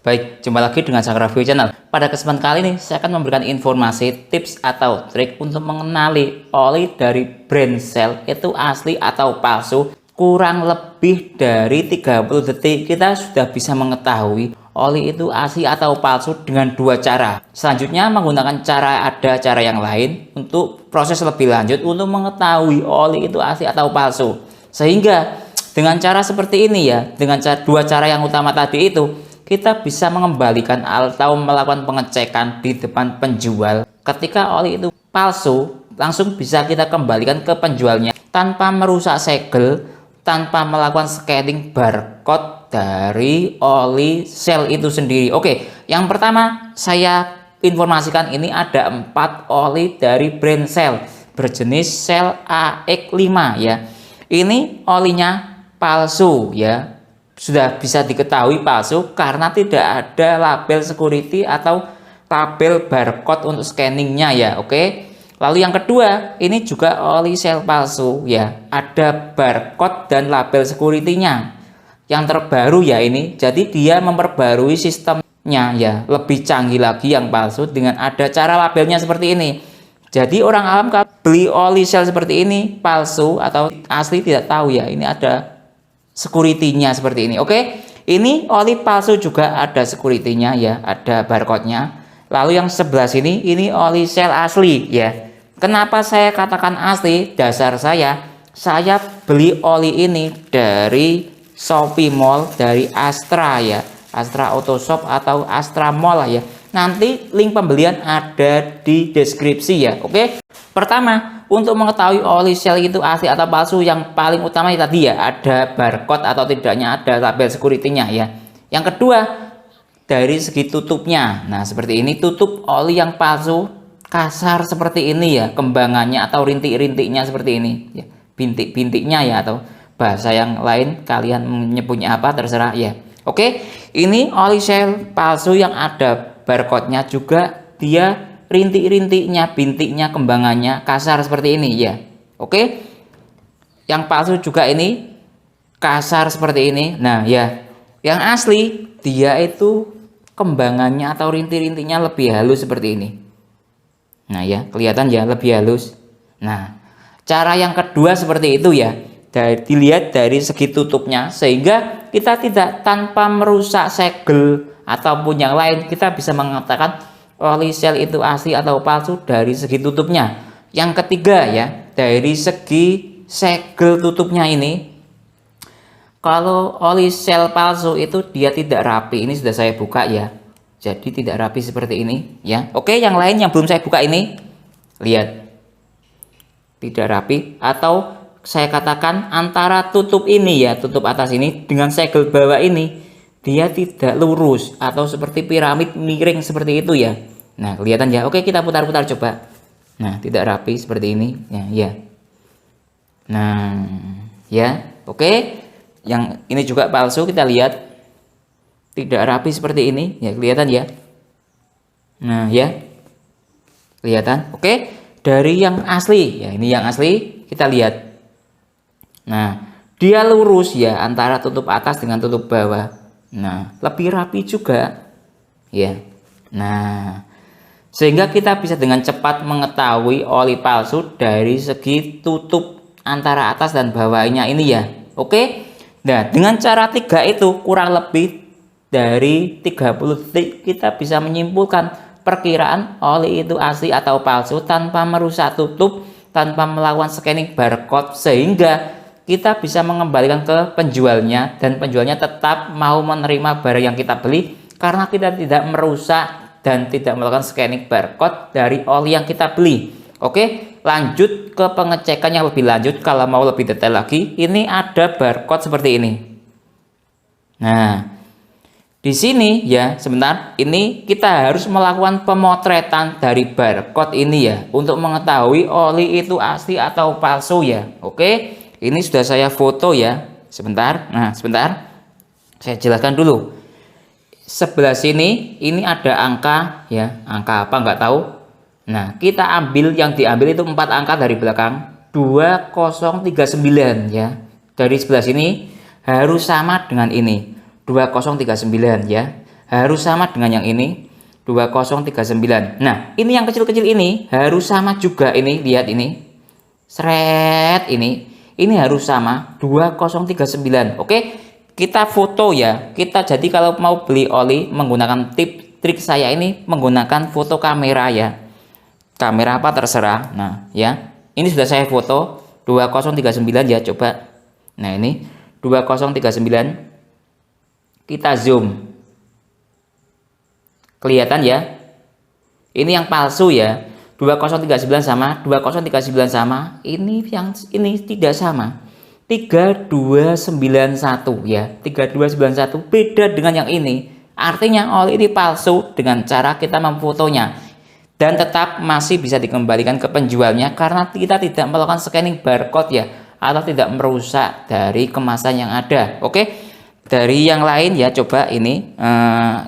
Baik, jumpa lagi dengan Sang Review Channel. Pada kesempatan kali ini, saya akan memberikan informasi, tips atau trik untuk mengenali oli dari brand Shell itu asli atau palsu. Kurang lebih dari 30 detik, kita sudah bisa mengetahui oli itu asli atau palsu dengan dua cara. Selanjutnya menggunakan ada cara yang lain untuk proses lebih lanjut untuk mengetahui oli itu asli atau palsu. Sehingga dengan cara seperti ini ya, dengan dua cara yang utama tadi itu, kita bisa mengembalikan atau melakukan pengecekan di depan penjual. Ketika oli itu palsu, langsung bisa kita kembalikan ke penjualnya tanpa merusak segel, tanpa melakukan scanning barcode dari oli Shell itu sendiri. Oke, yang pertama saya informasikan ini ada 4 oli dari brand Shell berjenis Shell AX5 ya. Ini olinya palsu ya. Sudah bisa diketahui palsu karena tidak ada label security atau label barcode untuk scanningnya ya. Oke, lalu yang kedua, ini juga oli Shell palsu ya, ada barcode dan label security-nya yang terbaru ya ini. Jadi dia memperbarui sistemnya ya, lebih canggih lagi yang palsu dengan ada cara labelnya seperti ini. Jadi orang awam kalau beli oli Shell seperti ini palsu atau asli tidak tahu ya, ini ada security-nya seperti ini. Oke, ini oli palsu juga ada security-nya ya, ada barcode-nya. Lalu yang sebelah sini ini oli Shell asli ya. Kenapa saya katakan asli? Dasar saya beli oli ini dari Shopee Mall, dari Astra ya, Astra Auto Shop atau Astra Mall ya. Nanti link pembelian ada di deskripsi ya. Oke, pertama, untuk mengetahui oli Shell itu asli atau palsu, yang paling utama tadi ya, ada barcode atau tidaknya ada label security-nya ya. Yang kedua, dari segi tutupnya. Nah, seperti ini tutup oli yang palsu, kasar seperti ini ya, kembangannya atau rintik-rintiknya seperti ini ya, bintik-bintiknya ya, atau bahasa yang lain kalian menyebutnya apa terserah ya. Oke, ini oli Shell palsu yang ada barcode-nya juga, dia rintik-rintiknya, bintiknya, kembangannya kasar seperti ini ya. Oke, yang palsu juga ini kasar seperti ini. Nah ya, yang asli dia itu kembangannya atau rintik-rintiknya lebih halus seperti ini. Nah ya, kelihatan ya, lebih halus. Nah, cara yang kedua seperti itu ya, dilihat dari segi tutupnya, sehingga kita tidak tanpa merusak segel ataupun yang lain, kita bisa mengatakan oli Shell itu asli atau palsu dari segi tutupnya. Yang ketiga ya, dari segi segel tutupnya ini, kalau oli Shell palsu itu dia tidak rapi. Ini sudah saya buka ya, jadi tidak rapi seperti ini ya. Oke, yang lain yang belum saya buka ini, lihat, tidak rapi, atau saya katakan antara tutup ini ya, tutup atas ini dengan segel bawah ini, dia tidak lurus atau seperti piramid miring seperti itu ya. Nah, kelihatan ya. Oke, kita putar-putar coba. Nah, tidak rapi seperti ini ya, ya. Nah, ya. Oke. Yang ini juga palsu, kita lihat. Tidak rapi seperti ini ya, kelihatan ya. Nah, ya. Kelihatan. Oke. Dari yang asli ya, ini yang asli, kita lihat. Nah, dia lurus ya antara tutup atas dengan tutup bawah. Nah, lebih rapi juga ya. Nah, sehingga kita bisa dengan cepat mengetahui oli palsu dari segi tutup antara atas dan bawahnya ini ya. Oke. Nah, dengan cara 3 itu kurang lebih dari 30 detik kita bisa menyimpulkan perkiraan oli itu asli atau palsu tanpa merusak tutup, tanpa melakukan scanning barcode, sehingga kita bisa mengembalikan ke penjualnya dan penjualnya tetap mau menerima barang yang kita beli karena kita tidak merusak dan tidak melakukan scanning barcode dari oli yang kita beli. Oke, lanjut ke pengecekan yang lebih lanjut. Kalau mau lebih detail lagi, ini ada barcode seperti ini. Nah, di sini ya, sebentar, ini kita harus melakukan pemotretan dari barcode ini ya untuk mengetahui oli itu asli atau palsu ya. Oke. Ini sudah saya foto ya, sebentar. Nah, sebentar, saya jelaskan dulu. Sebelah sini ini ada angka ya, angka apa nggak tahu. Nah, kita ambil, yang diambil itu 4 angka dari belakang, 2039 ya. Dari sebelah sini harus sama dengan ini, 2039 ya. harus sama dengan yang ini 2039. Nah, ini yang kecil-kecil ini harus sama juga, ini lihat ini. Seret ini harus sama 2039. Oke, kita foto ya. Kita jadi kalau mau beli oli menggunakan trik saya ini menggunakan foto kamera ya. Kamera apa terserah. Nah, ya. Ini sudah saya foto 2039 ya, coba. Nah, ini 2039. Kita zoom. Kelihatan ya? Ini yang palsu ya. 2039 sama, 2039 sama. Ini tidak sama. 3291 ya. 3291 beda dengan yang ini. Artinya oli ini palsu dengan cara kita memfotonya. Dan tetap masih bisa dikembalikan ke penjualnya karena kita tidak melakukan scanning barcode ya, atau tidak merusak dari kemasan yang ada. Oke. Dari yang lain ya, coba ini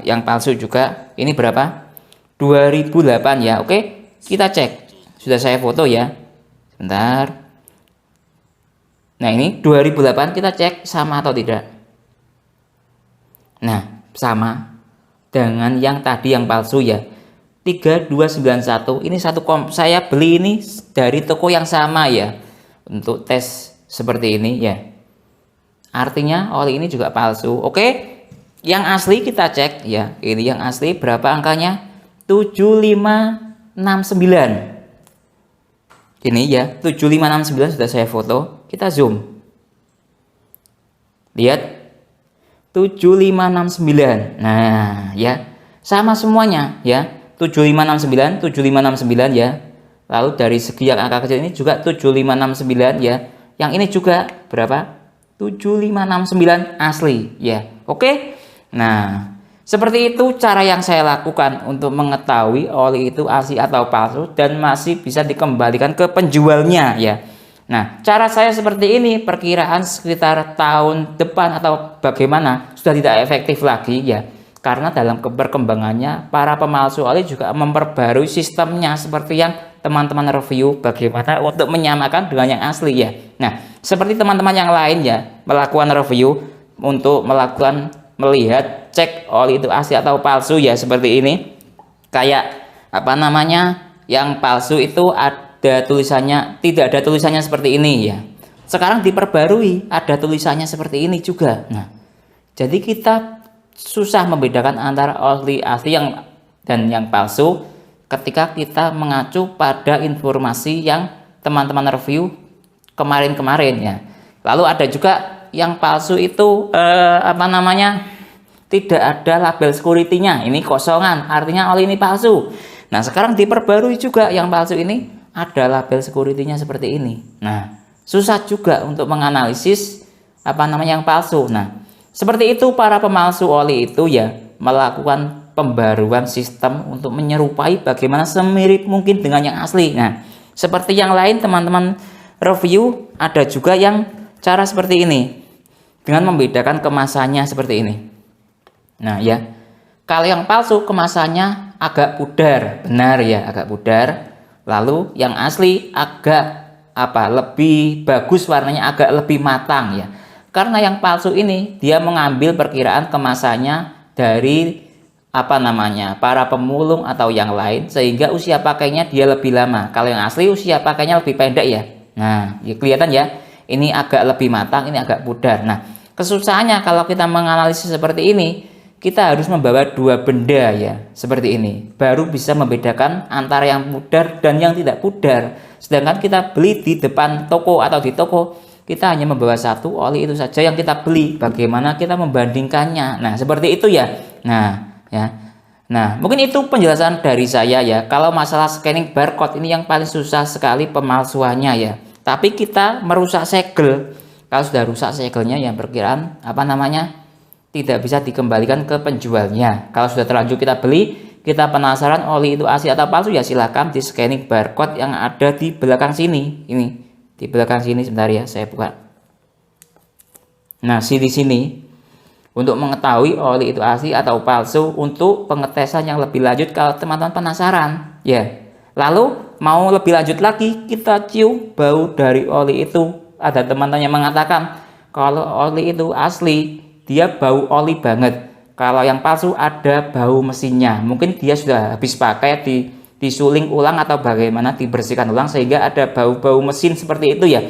yang palsu juga. Ini berapa? 2008 ya. Oke. Kita cek, sudah saya foto ya, sebentar. Nah, ini 2008, kita cek sama atau tidak. Nah, sama dengan yang tadi yang palsu ya, 3291. Ini saya beli ini dari toko yang sama ya, untuk tes seperti ini ya. Artinya oli ini juga palsu. Oke, yang asli kita cek ya. Ini yang asli berapa angkanya? 7569. Ini ya, 7569 sudah saya foto. Kita zoom. Lihat 7569. Nah, ya. Sama semuanya ya. 7569, 7569 ya. Lalu dari segi yang angka kecil ini juga 7569 ya. Yang ini juga berapa? 7569 asli ya. Oke. Nah, seperti itu cara yang saya lakukan untuk mengetahui oli itu asli atau palsu dan masih bisa dikembalikan ke penjualnya ya. Nah, cara saya seperti ini, perkiraan sekitar tahun depan atau bagaimana sudah tidak efektif lagi ya. Karena dalam perkembangannya para pemalsu oli juga memperbarui sistemnya seperti yang teman-teman review bagaimana untuk menyamakan dengan yang asli ya. Nah, seperti teman-teman yang lain ya, melakukan review untuk melihat cek oli itu asli atau palsu ya, seperti ini. Kayak apa namanya, yang palsu itu ada tulisannya, tidak ada tulisannya seperti ini ya. Sekarang diperbarui ada tulisannya seperti ini juga. Nah, jadi kita susah membedakan antara oli asli dan yang palsu ketika kita mengacu pada informasi yang teman-teman review kemarin-kemarin ya. Lalu ada juga yang palsu itu apa namanya, tidak ada label security-nya, ini kosongan, artinya oli ini palsu. Nah, sekarang diperbarui juga yang palsu ini ada label security-nya seperti ini. Nah, susah juga untuk menganalisis apa namanya yang palsu. Nah, seperti itu para pemalsu oli itu ya, melakukan pembaruan sistem untuk menyerupai bagaimana semirip mungkin dengan yang asli. Nah, seperti yang lain teman-teman review ada juga yang cara seperti ini dengan membedakan kemasannya seperti ini. Nah ya, kalau yang palsu kemasannya agak pudar, benar ya, agak pudar. Lalu yang asli agak lebih bagus, warnanya agak lebih matang ya. Karena yang palsu ini dia mengambil perkiraan kemasannya dari para pemulung atau yang lain, sehingga usia pakainya dia lebih lama. Kalau yang asli usia pakainya lebih pendek ya. Nah, ya kelihatan ya, ini agak lebih matang, ini agak pudar. Nah, kesusahannya kalau kita menganalisis seperti ini, kita harus membawa dua benda ya, seperti ini, baru bisa membedakan antara yang pudar dan yang tidak pudar. Sedangkan kita beli di depan toko atau di toko, kita hanya membawa satu oli itu saja yang kita beli. Bagaimana kita membandingkannya? Nah, seperti itu ya. Nah, mungkin itu penjelasan dari saya ya. Kalau masalah scanning barcode ini yang paling susah sekali pemalsuannya ya. Tapi kita merusak segel. Kalau sudah rusak segelnya yang perkiraan tidak bisa dikembalikan ke penjualnya. Kalau sudah terlanjur kita beli, kita penasaran oli itu asli atau palsu ya, silahkan di scanning barcode yang ada di belakang sini. Ini di belakang sini, sebentar ya, saya buka. Nah, di sini untuk mengetahui oli itu asli atau palsu untuk pengetesan yang lebih lanjut kalau teman-teman penasaran ya. Lalu mau lebih lanjut lagi, kita cium bau dari oli itu. Ada teman-teman yang mengatakan kalau oli itu asli dia bau oli banget. Kalau yang palsu ada bau mesinnya, mungkin dia sudah habis pakai, disuling ulang atau bagaimana, dibersihkan ulang sehingga ada bau-bau mesin seperti itu ya.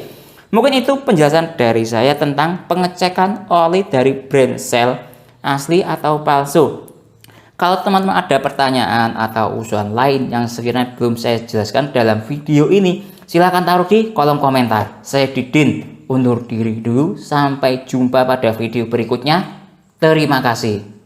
Mungkin itu penjelasan dari saya tentang pengecekan oli dari brand Shell asli atau palsu. Kalau teman-teman ada pertanyaan atau usulan lain yang sekiranya belum saya jelaskan dalam video ini, silahkan taruh di kolom komentar. Saya Didin undur diri dulu, sampai jumpa pada video berikutnya. Terima kasih.